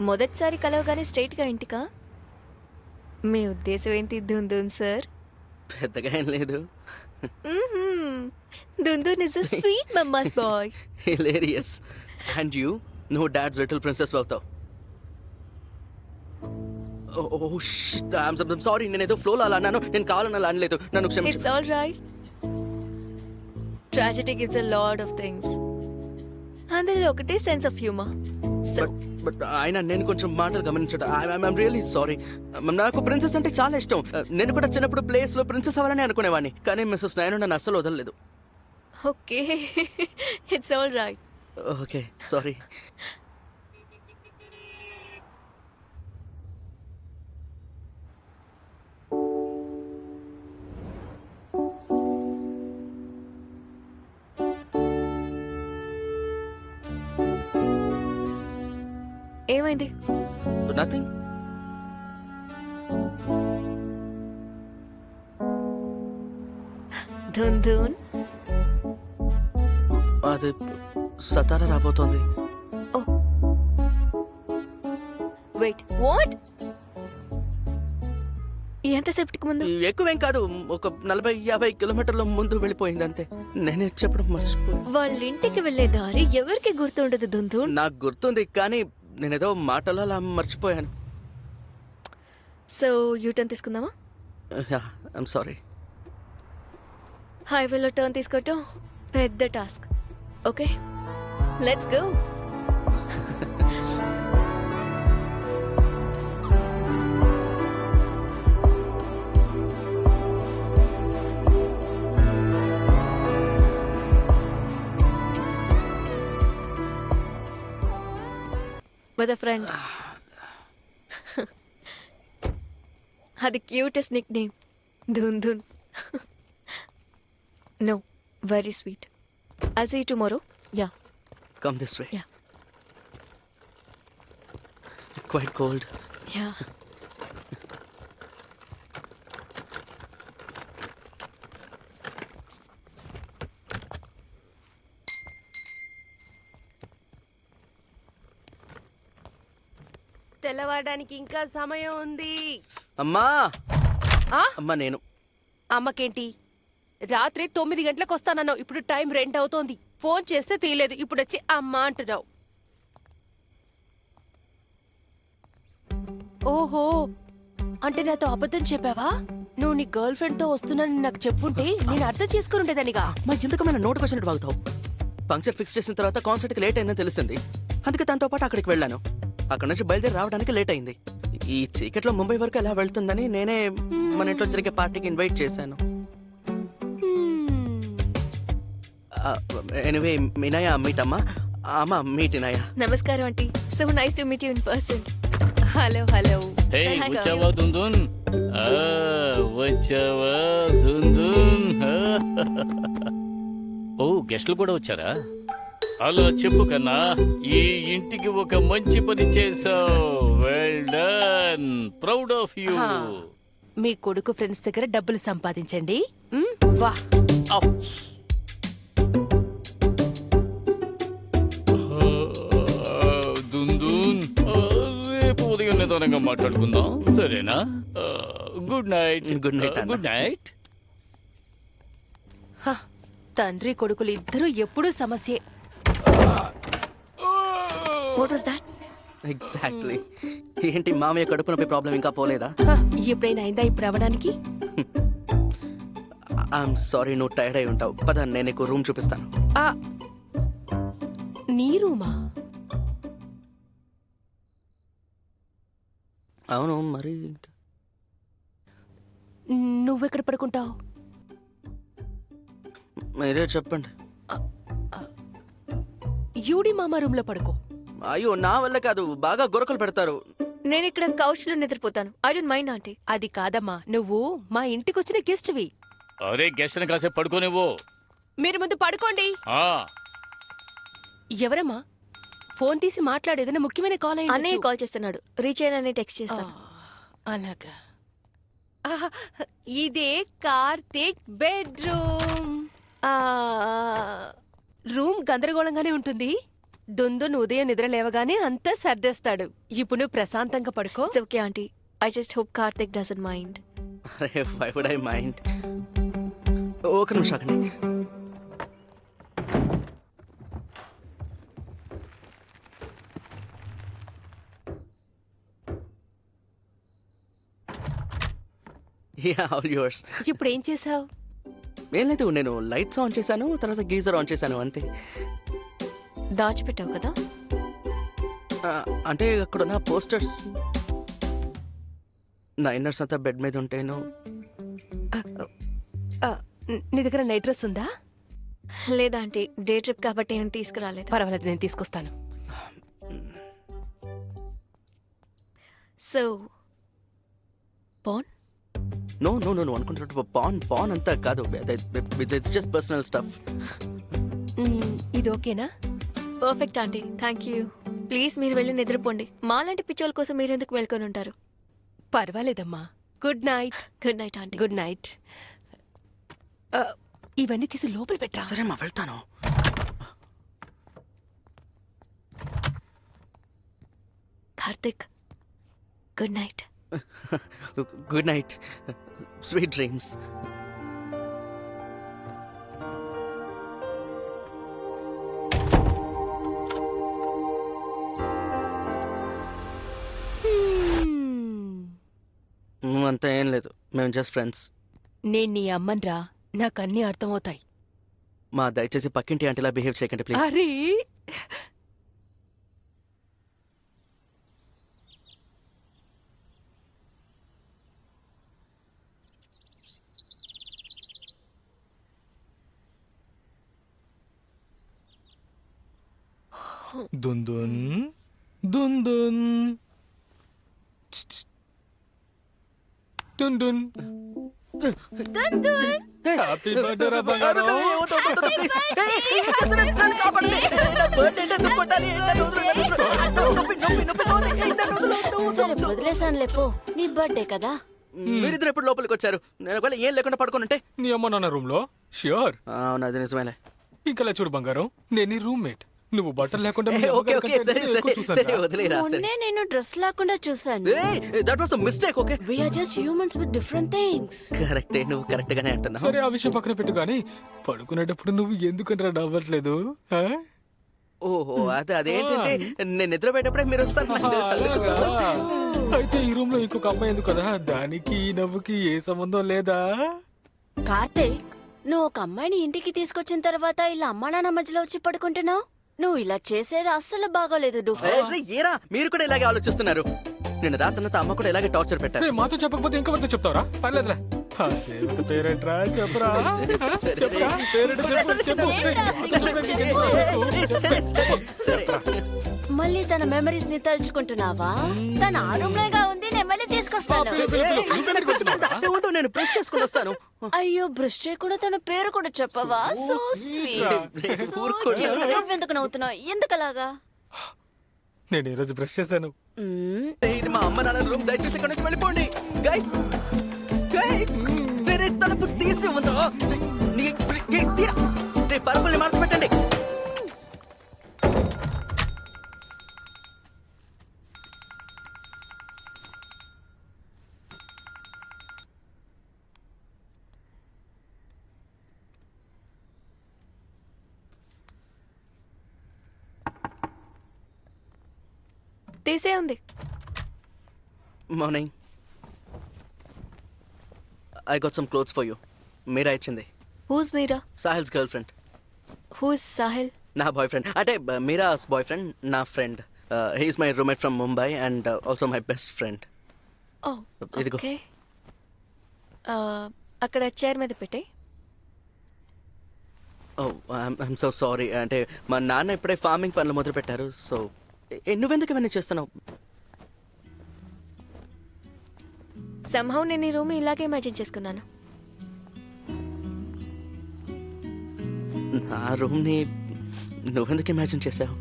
మొదటిసారి కలవగానే స్ట్రైట్ గా ఇంటికా? మీ ఉద్దేశం ఏంటి దుందున్ సార్? పెద్దగా ఏం లేదు. Dundun is a sweet mamma's boy. Hilarious. And you, నువ్వు డాడ్స్ లిటిల్ ప్రిన్సెస్ అవుతావు. సారీ, నేను ఏదో ఫ్లోలో అలా అన్నాను. నేను కావాలని అలా అనలేదు, నన్ను క్షమించు. It's all right. Tragedy gives a lot of things. అందులో ఒకటే sense of humour. So but ఆయన నేను కొంచెం మాటలు గమనించడం. I'm really sorry. నాకు ప్రిన్సెస్ అంటే చాలా ఇష్టం. నేను కూడా చిన్నప్పుడు ప్లేస్ లో ప్రిన్సెస్ అవ్వాలని అనుకునేవాడిని, కానీ మిస్సెస్ నాయన నన్ను అస్సలు వదలలేదు. Okay, it's all right. Okay, sorry. ఏమైంది? నథింగ్. దుందున్, అది సతారా రాబోతోంది. ఓ వెయిట్, వాట్? ఎంతసేపటికి ముందు? ఎక్కువేం కాదు, ఒక 40-50 కిలోమీటర్ల ముందు వెళ్ళిపోయింది అంతే. నేనే చెప్పడం మర్చిపోయి. వాళ్ళ ఇంటికి వెళ్ళే దారి ఎవరికి గుర్తుండదు దుందున్. నాకు గుర్తుంది, కానీ నేనేదో మాటలో అలా మర్చిపోయాను. సో యూటర్న్ తీసుకుందామా? I'm sorry. హైవేలో టర్న్ తీసుకోవటం పెద్ద task. Okay, let's go. With a friend. అది cutest nickname, Dundun. No, very sweet. I'll see you tomorrow. Yeah. Come this way. Yeah. Quite cold. Yeah. తెల్లవారడానికి ఇంకా సమయం ఉంది. అమ్మా. ఆ? అమ్మా, నేను అమ్మకేంటి, రాత్రి 9 గంటలకు వస్తానన్నావు, ఇప్పుడు టైం 2 అవుతోంది. ఫోన్ చేస్తే తీయలేదు, ఇప్పుడు వచ్చి అమ్మ అంటున్నావు. ఓహో, అంటే నాతో అబద్ధం చెప్పావా? నువ్వు నీ గర్ల్ ఫ్రెండ్ తో వస్తున్నానని నాకు చెప్పుంటే నేను అర్థం చేసుకుని ఉండేదానిగా. మా ఎందుకు మన నోటుకు వచ్చినట్టు వాగుతావు? పంక్చర్ ఫిక్స్ చేసిన తర్వాత కాన్సర్ట్కి లేట్ అయిందని తెలిసింది, అందుకే తనతో పాటు అక్కడికి వెళ్ళాను. అక్కడ నుంచి బయలుదేరి రావడానికి లేట్ అయింది. ఈ చీకట్లో ముంబై వరకు ఎలా వెళ్తుందని నేనే మన ఇంట్లో జరిగే పార్టీకి ఇన్వైట్ చేశాను. ఎనివే, మీనయ్య మీట్ అమ్మా. అమ్మా, మీట్ ఇనయ్య. నమస్కారం aunty. So nice to meet you in person. Hello hello. Hey, వచ్చావా దుందున్? వచ్చావా దుందున్? ఓ, గెస్టులు కూడా వచ్చారా? అలా చెప్పు కన్నా, ఈ ఇంటికి ఒక మంచి పని చేసావు. Well done, proud of you. మీ కొడుకు ఫ్రెండ్స్ దగ్గర డబ్బులు సంపాదించండి. వా. దుందున్, రేపు ఉదయం నిదానంగా మాట్లాడుకుందాం, సరేనా? Good night. Good night. Good night. తండ్రి కొడుకులు ఇద్దరు ఎప్పుడూ సమస్యే. What was that? ఎగ్జాక్ట్లీ. ఏంటి మామయ్య కడుపు నొప్పి ప్రాబ్లం ఇంకా పోలేదా? ఎప్పుడైనా అయిందా ఇప్పుడు అవ్వడానికి? ఐఎమ్ సారీ, నువ్వు టైర్డ్ అయి ఉంటావు. పద, నేను నీకు రూమ్ చూపిస్తాను. నీ రూమా? అవును, మరి నువ్వెక్కడ పడుకుంటావు? మీరే చెప్పండి. యూడి మామ రూమ్ లో పడుకో. అయ్యో, నా వల్ల కాదు, బాగా గొరకలు పెడతారు. నేను ఇక్కడ కౌచ్ లో నిద్రపోతాను. I don't mind aunty. అది కాదమ్మా, నువ్వు మా ఇంటికి వచ్చిన గెస్ట్వి. అరే, గెస్ట్ కాసేపు పడుకోనివ్వు. మీరు ముందు పడుకోండి. ఆ, ఎవరమ్మా? ఫోన్ తీసి మాట్లాడేదైనా ముఖ్యమైన కాల్ అన్నయ్య అయ్యి కాల్ చేస్తున్నాడు. రీచ్ అయినా టెక్స్ట్ చేస్తాను. అలాగా. ఇదే కార్తీక్ బెడ్రూమ్. రూమ్ గందరగోళంగానే ఉంటుంది. దుందును ఉదయం నిద్ర లేవగానే అంతా సర్దేస్తాడు. ఇప్పుడు నువ్వు ప్రశాంతంగా పడుకో. It's okay aunty. I just hope Karthik doesn't mind. అరే వై వుడ్ ఐ మైండ్. ఒక నిమిషం ఆగండి. Yeah all yours. ఇప్పుడు ఏం చేసావు? ఏం లేదు, నేను లైట్స్ ఆన్ చేశాను, తర్వాత గీజర్ ఆన్ చేశాను అంతే. దాచిపెట్టావు కదా? అంటే అక్కడున్న పోస్టర్స్ నా ఇన్నర్స్ అంతా బెడ్ మీద ఉంటేను. నీ దగ్గర నైట్ డ్రెస్ ఉందా? లేదా ఆంటీ, డే ట్రిప్ కాబట్టి నేను తీసుకురాలేదు. పర్వాలేదు, నేను తీసుకొస్తాను. So porn no no no అనుకుంటున్నట్టు పాన్ పాన్ అంతా కాదు. It's just personal stuff. ఇది ఓకేనా? Perfect aunty, thank you. Please మీరు వెళ్ళి నిద్రపోండి. మాలాంటి పిచ్చోళ్ళ కోసం మీరెందుకు వెళ్ళుకొని ఉంటారు? పర్వాలేదమ్మా. Good night. Good night aunty. Good night. ఇవన్నీ తీసి లోపల పెట్టరా. సరే అమ్మా, వెళ్తాను. Karthik, good night. Good night, sweet dreams. అంతా ఏం లేదు, మేము జస్ట్ ఫ్రెండ్స్. నేను నీ అమ్మన్రా, నాకన్నీ అర్థమవుతాయి. మా దయచేసి పక్కింటి ఆంటీలా బిహేవ్ చేయకండి ప్లీజ్. అరే దుందున్ దుందున్ దుందున్ హ్యాపీ బర్త్డే రా బంగారం. సరే వదిలేసాను లేపో, నీ బర్త్డే కదా. మీరిద్దరు ఎప్పుడు లోపలికి వచ్చారు? నేను ఒకవేళ ఏం లేకుండా పడుకొని ఉంటే. నీ అమ్మ నాన్న రూమ్ లో? ష్యూర్. అవును, అది నిజమేలే. ఇంకలా చూడు బంగారం, నేను నీ రూమ్మేట్. నువ్వు బట్టలు లేకుండా మీ ఓకే అమ్మగారి ఓకే, కంటే సరే నేను ఎక్కువ సరే చూశాను సరే, రా. వదిలేరా. మొన్నే నేను డ్రెస్ లేకుండా చూసాను. That was a mistake. Okay, We are just humans with different things. కరెక్టే, నువ్వు కరెక్ట్ గానే అంటున్నావు. సరే ఆ విషయం పక్కన పెట్టు గానీ, పడుకునేటప్పుడు నువ్వు ఎందుకని నవ్వట్లేదు? ఆ? ఓహో, అదేంటంటే నేను నిద్రపోయేటప్పుడే మీరు వస్తారు నాకు తెలుసు అందుకు. అలాగా? అయితే ఈ రూమ్ లో ఇంకొక అమ్మాయి ఉంది కదా, దానికి ఈ నవ్వుకి ఏ సంబంధం లేదా? కార్తీక్, నువ్వు ఒక అమ్మాయిని ఇంటికి తీసుకొచ్చిన తర్వాత ఇలా అమ్మా నాన్న మధ్యలో వచ్చి పడుకుంటున్నావు. నువ్వు ఇలా చేసేది అస్సలు బాగోలేదు డూఫా. ఏరా, మీరు కూడా ఇలాగే ఆలోచిస్తున్నారు. నేను రాత్రంతా అమ్మ కూడా ఇలాగే టార్చర్ పెట్టారు. రే, మాతో చెప్పకపోతే ఇంకెవరితో చెప్తావరా? పర్లేదులే. ఆ దేవత పేరేంట్రా చెప్పురా. చెప్పురా, పేరేంటో చెప్పు, చెప్పు. ఏంట్రా secret చెప్పు. మళ్ళీ తన మెమరీస్ ని తలుచుకుంటున్నావా? తన ఆ రూమ్ లోగా ఉంది, నేను మళ్ళీ తీసుకొస్తాను. పిలు. నేను బ్రష్ చేసుకుని వస్తాను. అయ్యో, బ్రష్ చేయకుండా తన పేరు కూడా చెప్పవా? So sweet. నువ్వెందుకు నవ్వుతున్నావు? ఎందుకలాగా? నేను ఈరోజు బ్రష్ చేశాను. ఇది మా అమ్మ నాన్న రూమ్, దయచేసి ఇక్కడ నుంచి వెళ్ళిపోండి. గైస్ గైస్, వేరే తలుపు తీసి ఉందో పరుపుల్ని మార్చి పెట్టండి. తీసే ఉంది. Morning, I got some clothes for you. Meera ఇచ్చింది. Who's Meera? Sahil's girlfriend. Who's Sahil? నా బాయ్ ఫ్రెండ్, అంటే మీరాస్ బాయ్ ఫ్రెండ్, నా friend. He's my roommate from Mumbai and also my best friend. Oh ఇదిగో. ఓకే. అక్కడ చైర్ మీద పెట్టే. Oh I'm so sorry. అంటే మా నాన్న ఇప్పుడే ఫార్మింగ్ పనులు మొదలు పెట్టారు. సో నువ్వెందుకు ఇవన్నీ చేస్తున్నావు? సంహౌ నేను ఈ రూమ్ ఇలాగే ఇమాజిన్ చేసుకున్నాను. నా రూమ్ని నువ్వెందుకు ఇమాజిన్ చేసావు?